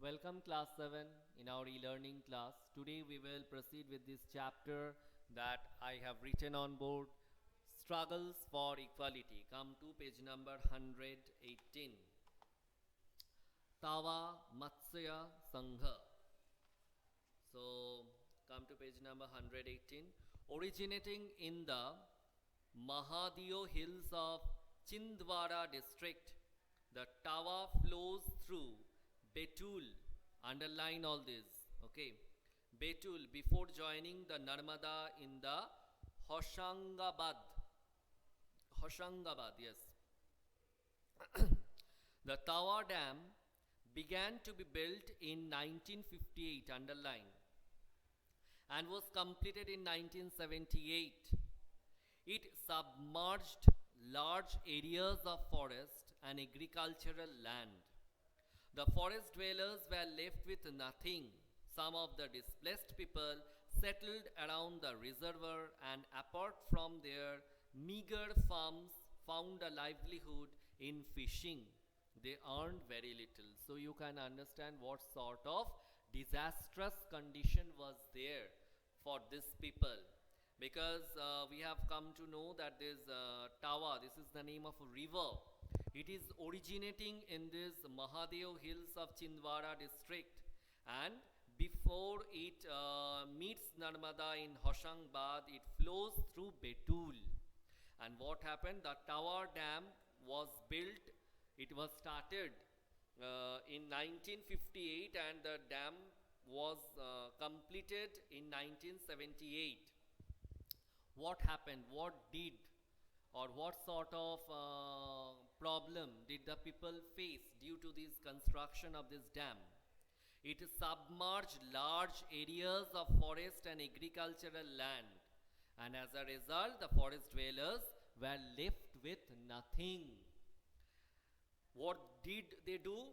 welcome class 7 in our e-learning class. Today we will proceed with this chapter that I have written on board, Struggles for Equality. Come to page number 118. Tawa Matsya Sangha. So come to page number 118. Originating in the Mahadeo hills of Chindwara district, the Tawa flows through Betul. Underline all this, okay? Betul before joining the Narmada in the Hoshangabad. Hoshangabad, yes. The Tawa Dam began to be built in 1958, underline, and was completed in 1978. It submerged large areas of forest and agricultural land. The forest dwellers were left with nothing. Some of the displaced people settled around the reservoir and apart from their meager farms found a livelihood in fishing. They earned very little. So you can understand what sort of disastrous condition was there for these people. Because we have come to know that this Tawa, this is the name of a river. It is originating in this Mahadeo hills of Chindwara district, and before it meets Narmada in Hoshangabad, it flows through Betul. And what happened? The Tawa Dam was built, it was started in 1958 and the dam was completed in 1978. What happened? What did or what sort of problem did the people face due to this construction of this dam? It submerged large areas of forest and agricultural land, and as a result, the forest dwellers were left with nothing. What did they do?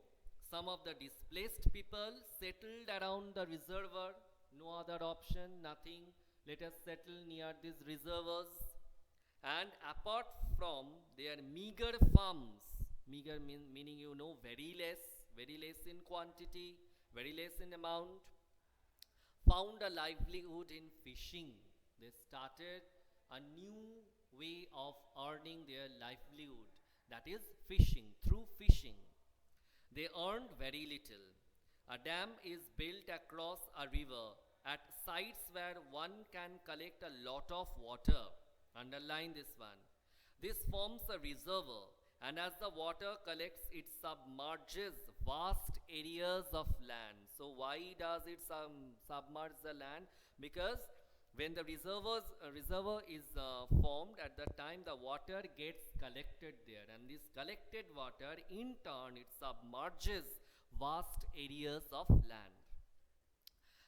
Some of the displaced people settled around the reservoir. No other option, nothing. Let us settle near these reservoirs. And apart from their meager farms, meager meaning very less in quantity, very less in amount, found a livelihood in fishing. They started a new way of earning their livelihood, that is fishing, through fishing. They earned very little. A dam is built across a river at sites where one can collect a lot of water. Underline this one. This forms a reservoir, and as the water collects, it submerges vast areas of land. So why does it submerge the land? Because when the reservoir is formed, at the time the water gets collected there, and this collected water in turn it submerges vast areas of land.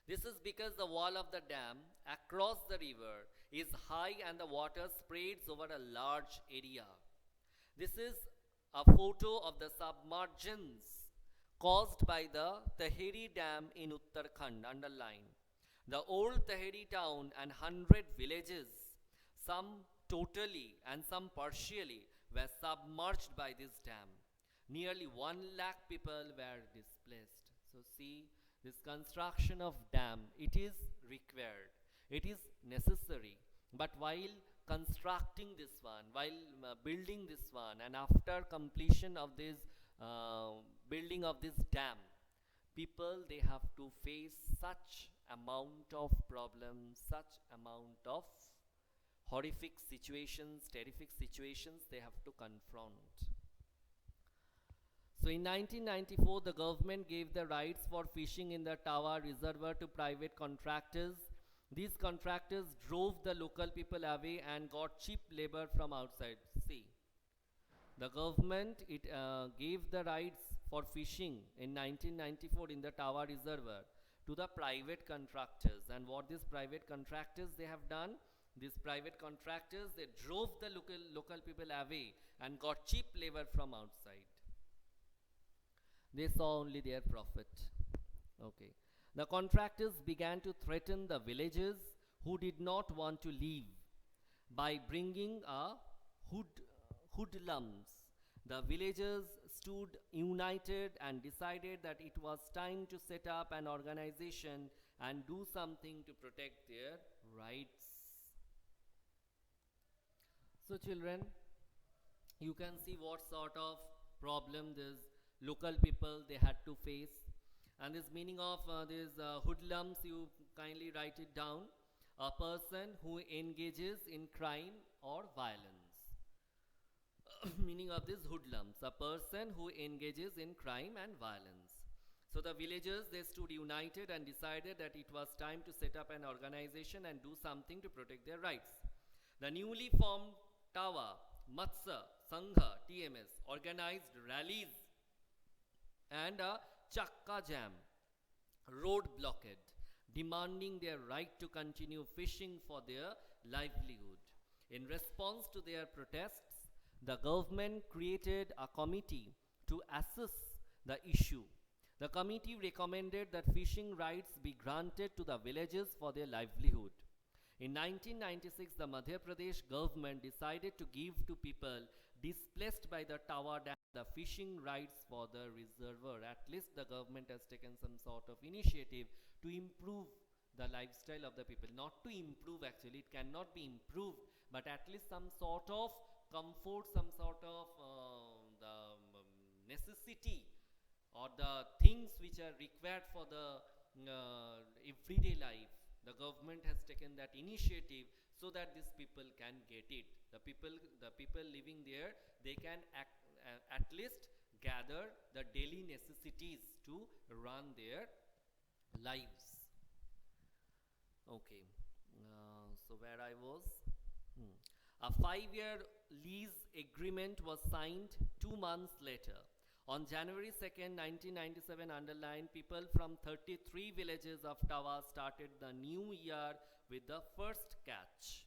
This is because the wall of the dam across the river is high and the water spreads over a large area. This is a photo of the submergence caused by the Taheri Dam in Uttarakhand, underline. The old Taheri town and 100 villages, some totally and some partially, were submerged by this dam. Nearly 1 lakh people were displaced. So see, this construction of dam, it is required, it is necessary. But while constructing this one, while building this one, and after completion of this building of this dam, people they have to face such amount of problems, such amount of horrific situations, terrific situations they have to confront. So in 1994, the government gave the rights for fishing in the Tawa reservoir to private contractors. These contractors drove the local people away and got cheap labor from outside. See, the government gave the rights for fishing in 1994 in the Tawa reservoir to the private contractors. And what these private contractors they have done? These private contractors, they drove the local people away and got cheap labor from outside. They saw only their profit. Okay. The contractors began to threaten the villagers who did not want to leave by bringing hoodlums. The villagers stood united and decided that it was time to set up an organization and do something to protect their rights. So children, you can see what sort of problem these local people they had to face, and this meaning of these hoodlums, you kindly write it down: a person who engages in crime or violence. Meaning of this hoodlums: a person who engages in crime and violence. So the villagers, they stood united and decided that it was time to set up an organization and do something to protect their rights. The newly formed Tawa, Matsya, Sangha, TMS organized rallies and a Chakka jam, road blockade, demanding their right to continue fishing for their livelihood. In response to their protests, the government created a committee to assess the issue. The committee recommended that fishing rights be granted to the villagers for their livelihood. In 1996, the Madhya Pradesh government decided to give to people displaced by the Tawa Dam the fishing rights for the reservoir. At least the government has taken some sort of initiative to improve the lifestyle of the people. Not to improve, actually, it cannot be improved, but at least some sort of comfort, some sort of necessity or the things which are required for the everyday life. The government has taken that initiative so that these people can get it. The people living there, they can at least gather the daily necessities to run their lives. Okay, so where I was? A 5-year lease agreement was signed 2 months later. On January 2nd, 1997, underlined, people from 33 villages of Tawa started the new year with the first catch.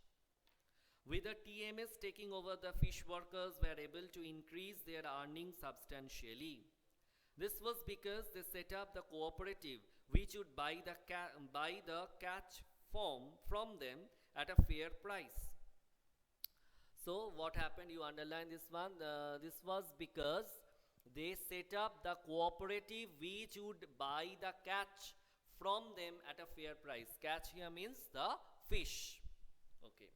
With the TMS taking over, the fish workers were able to increase their earnings substantially. This was because they set up the cooperative which would buy the catch from them at a fair price. So what happened? You underline this one. This was because they set up the cooperative which would buy the catch from them at a fair price. Catch here means the fish. Okay.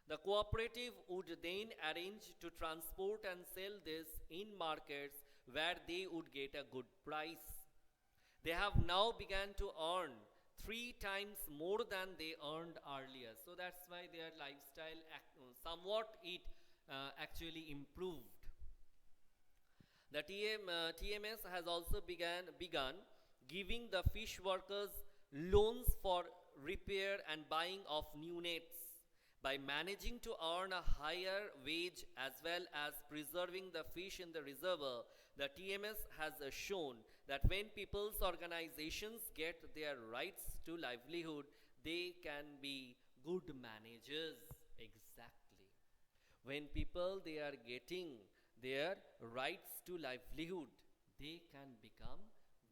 The cooperative would then arrange to transport and sell this in markets where they would get a good price. They have now begun to earn 3 times more than they earned earlier. So that's why their lifestyle somewhat actually improved. The TMS has also begun giving the fish workers loans for repair and buying of new nets. By managing to earn a higher wage as well as preserving the fish in the reservoir, the TMS has shown that when people's organizations get their rights to livelihood, they can be good managers. Exactly. When people they are getting their rights to livelihood, they can become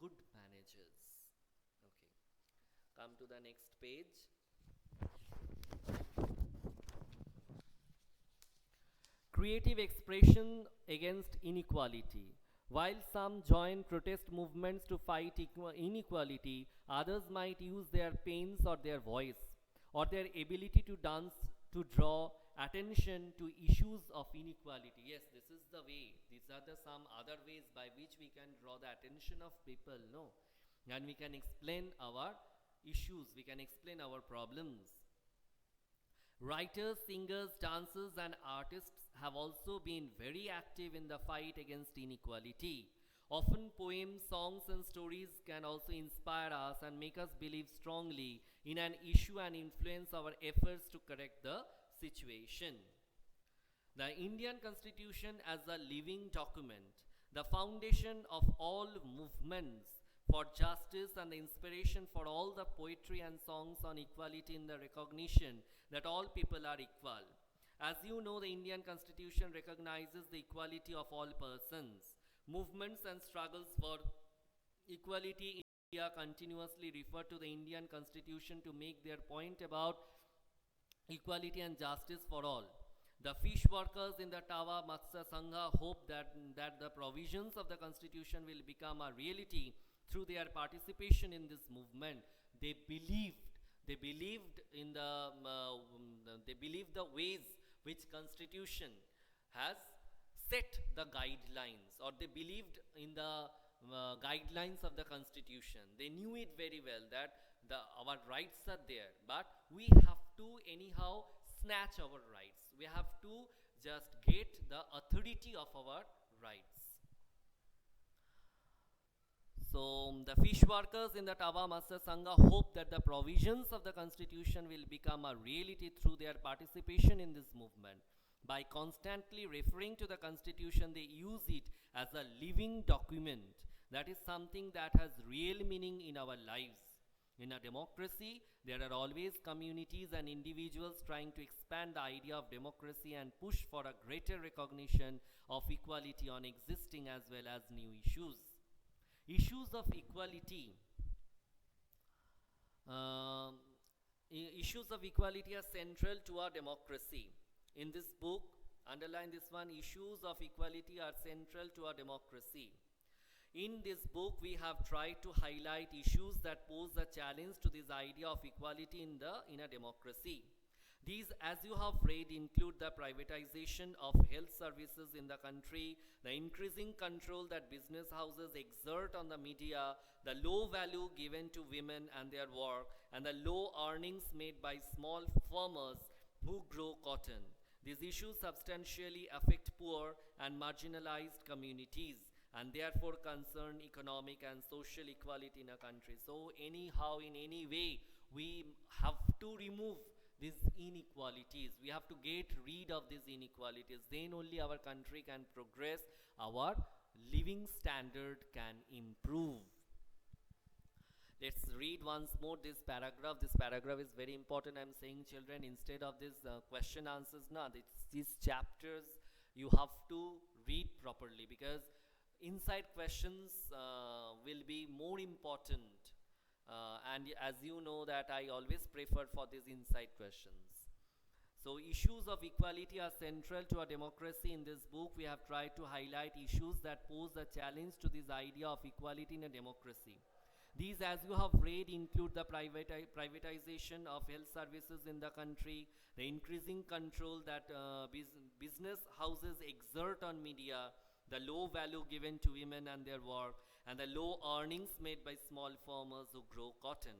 good managers. Okay. Come to the next page. Creative expression against inequality. While some join protest movements to fight inequality, others might use their pens or their voice or their ability to dance to draw attention to issues of inequality. Yes, this is the way. These are some other ways by which we can draw the attention of people, no? And we can explain our issues, we can explain our problems. Writers, singers, dancers and artists have also been very active in the fight against inequality. Often poems, songs and stories can also inspire us and make us believe strongly in an issue and influence our efforts to correct the situation. The Indian Constitution as a living document, the foundation of all movements for justice and the inspiration for all the poetry and songs on equality in the recognition that all people are equal. As you know, the Indian Constitution recognizes the equality of all persons. Movements and struggles for equality in India continuously refer to the Indian Constitution to make their point about equality and justice for all. The fish workers in the Tawa Matsya Sangha hope that the provisions of the constitution will become a reality through their participation in this movement. They believed in they believed the ways which constitution has set the guidelines, or they believed in the guidelines of the constitution. They knew it very well that our rights are there, but we have to anyhow snatch our rights. We have to just get the authority of our rights. So the fish workers in the Tawa Matsya Sangha hope that the provisions of the constitution will become a reality through their participation in this movement. By constantly referring to the constitution, they use it as a living document. That is something that has real meaning in our lives. In a democracy, there are always communities and individuals trying to expand the idea of democracy and push for a greater recognition of equality on existing as well as new issues. Issues of equality. Issues of equality are central to our democracy. In this book, underline this one, issues of equality are central to our democracy. In this book, we have tried to highlight issues that pose a challenge to this idea of equality in a democracy. These, as you have read, include the privatization of health services in the country, the increasing control that business houses exert on the media, the low value given to women and their work, and the low earnings made by small farmers who grow cotton. These issues substantially affect poor and marginalized communities, and therefore concern economic and social equality in a country. So anyhow, in any way, we have to remove these inequalities. We have to get rid of these inequalities. Then only our country can progress, our living standard can improve. Let's read once more this paragraph. This paragraph is very important. I'm saying, children, instead of this question answers, these chapters you have to read properly, because inside questions will be more important. And as you know that I always prefer for these inside questions. So issues of equality are central to our democracy. In this book, we have tried to highlight issues that pose a challenge to this idea of equality in a democracy. These, as you have read, include the privatization of health services in the country, the increasing control that business houses exert on media, the low value given to women and their work, and the low earnings made by small farmers who grow cotton.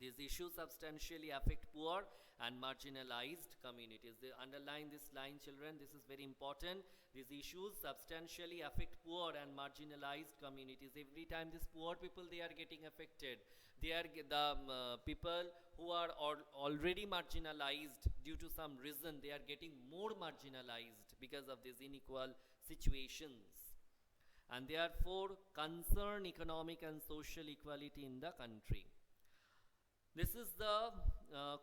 These issues substantially affect poor and marginalized communities. They underline this line, children. This is very important. These issues substantially affect poor and marginalized communities. Every time these poor people, they are getting affected. They are the people who are already marginalized due to some reason. They are getting more marginalized because of these unequal situations, and therefore concern economic and social equality in the country. This is the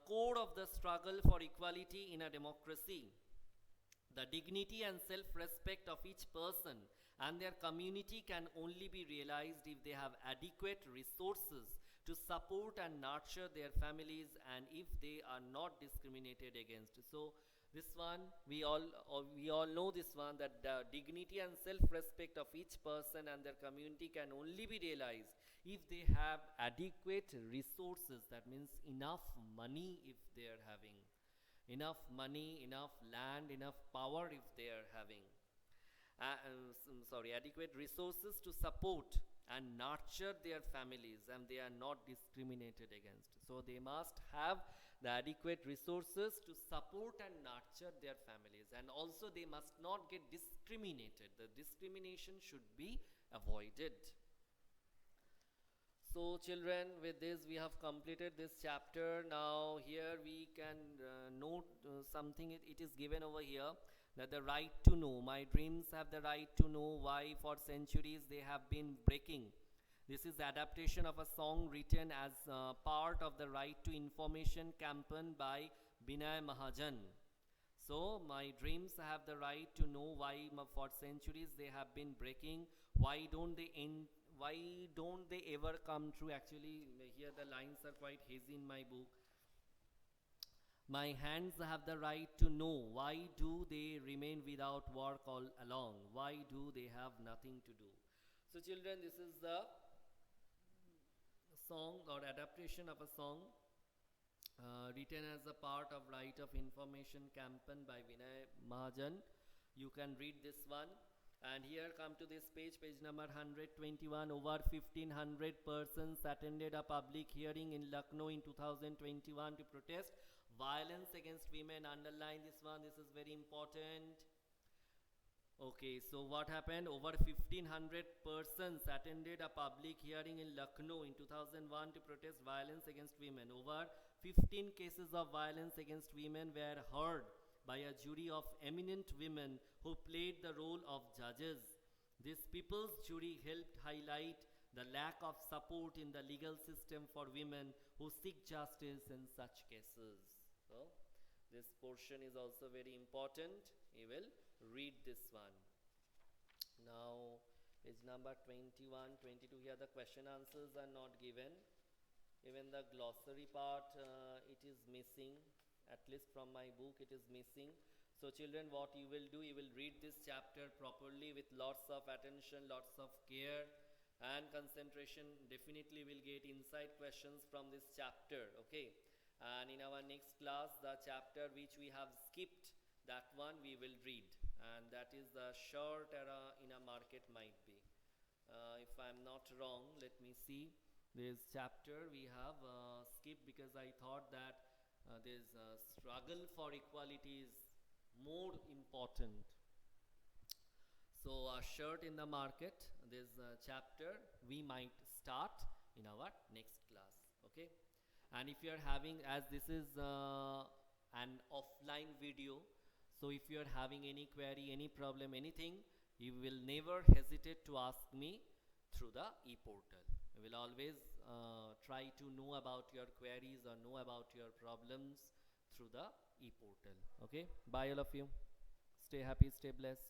core of the struggle for equality in a democracy. The dignity and self-respect of each person and their community can only be realized if they have adequate resources to support and nurture their families, and if they are not discriminated against. So this one, we all know this one, that the dignity and self-respect of each person and their community can only be realized if they have adequate resources. That means enough money if they are having, enough money, enough land, enough power if they are having. Adequate resources to support and nurture their families, and they are not discriminated against. So they must have the adequate resources to support and nurture their families, and also they must not get discriminated. The discrimination should be avoided. So children, with this we have completed this chapter. Now here we can note something. It is given over here, that the right to know. My dreams have the right to know why for centuries they have been breaking. This is adaptation of a song written as part of the Right to Information campaign by Binay Mahajan. So my dreams have the right to know why for centuries they have been breaking. Why don't they end? Why don't they ever come true? Actually, here the lines are quite hazy in my book. My hands have the right to know. Why do they remain without work all along? Why do they have nothing to do? So children, this is the song or adaptation of a song written as a part of Right of Information campaign by Vinay Mahajan. You can read this one. And here come to this page, page number 121. Over 1500 persons attended a public hearing in Lucknow in 2021 to protest violence against women. Underline this one, this is very important. Okay, so what happened? Over 1500 persons attended a public hearing in Lucknow in 2001 to protest violence against women. Over 15 cases of violence against women were heard by a jury of eminent women who played the role of judges. This people's jury helped highlight the lack of support in the legal system for women who seek justice in such cases. So, this portion is also very important. You will read this one. Now, page number 21, 22, here the question answers are not given. Even the glossary part, it is missing. At least from my book, it is missing. So children, what you will do, you will read this chapter properly with lots of attention, lots of care and concentration. Definitely will get inside questions from this chapter, okay? And in our next class, the chapter which we have skipped, that one we will read, and that is the short era in a market might be. If I am not wrong, let me see. This chapter we have skipped because I thought that this struggle for equality is more important. So a shirt in the market, this chapter we might start in our next class, okay? And if you are having, as this is an offline video, so if you are having any query, any problem, anything, you will never hesitate to ask me through the e-portal. We will always try to know about your queries or know about your problems through the e-portal. Okay, bye all of you. Stay happy, stay blessed.